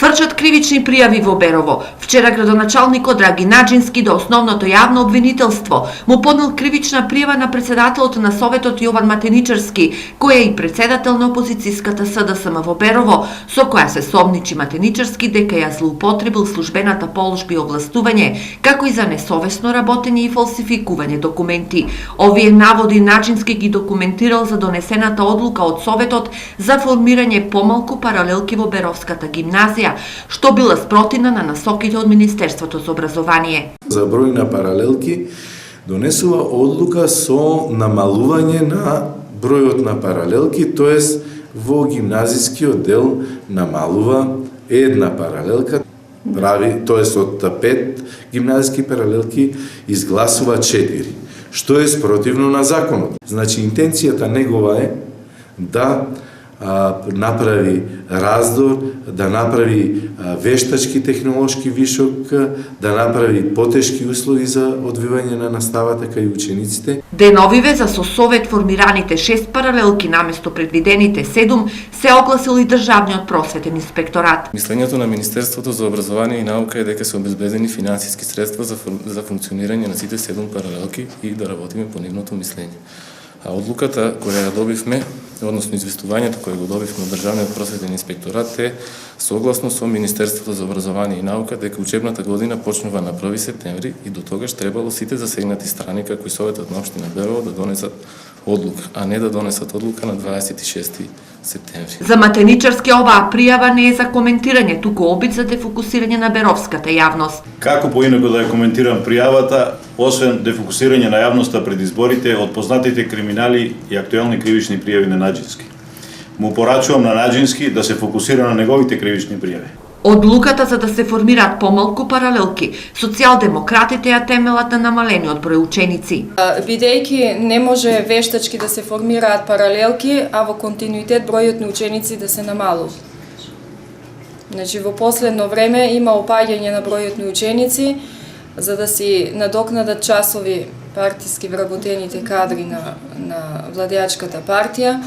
Фрчат кривични пријави во Берово. Вчера градоначалникот Драги Наџински до основното јавно обвинителство му поднел кривична пријава на председателот на Советот Јован Матеничарски, кој е и председател на опозицијската СДСМ во Берово, со која се сомничи Матеничарски дека ја злоупотребил службената положба и овластување, како и за несовесно работење и фалсификување документи. Овие наводи Наџински ги документирал за донесената одлука од Советот за формирање помалку паралелки во Беровската гимназија, што била спротивна на насоките од Министерството за образование. За број на паралелки донесува одлука со намалување на бројот на паралелки, тоест во гимназискиот дел намалува една паралелка, прави, тоест од 5 гимназиски паралелки изгласува 4, што е спротивно на законот. Значи интенцијата негова е да направи раздор, да направи вештачки технолошки вишок, да направи потешки услови за одвивање на наставата кај учениците. Деновиве за со Совет формираните 6 паралелки наместо предвидените 7 се огласил и Државниот просветен инспекторат. Мислењето на Министерството за образование и наука е дека се обезбедени финансиски средства за функционирање на сите 7 паралелки и да работиме по нивното мислење. А одлуката која ја добивме, односно известувањето кое го добивме од Државниот просветен инспекторат е согласно со Министерството за образование и наука дека учебната година почнува на 1 септември и до тогаш требало сите засегнати страни, како и Советот на општина Берово, да донесат одлука, а не да донесат одлука на 26 септември. За Матеничарски оваа пријава не е за коментирање, туку обид за дефокусирање на беровската јавност. Како поинаку да ја коментирам пријавата, освен дефокусирање на јавноста пред изборите од познатите криминали и актуелни кривични пријави на Наџински. Му порачувам на Наџински да се фокусира на неговите кривични пријави. Одлуката за да се формираат помалку паралелки, социјалдемократите ја темелат на намалениот број ученици. Бидејќи не може вештачки да се формираат паралелки, а во континуитет бројот на ученици да се намалува. Значи, во последно време има опаѓање на бројот на ученици, за да си надокнадат часови партиски вработените кадри на владеачката партија,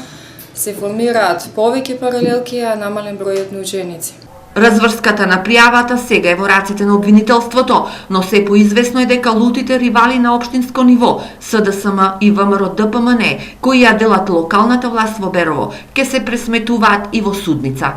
се формираат повеќе паралелки, а намален бројот на ученици. Разврската на пријавата сега е во раците на обвинителството, но се поизвестно е дека лутите ривали на општинско ниво, СДСМ и ВМРО ДПМН, кои ја делат локалната власт во Берово, ќе се пресметуваат и во судница.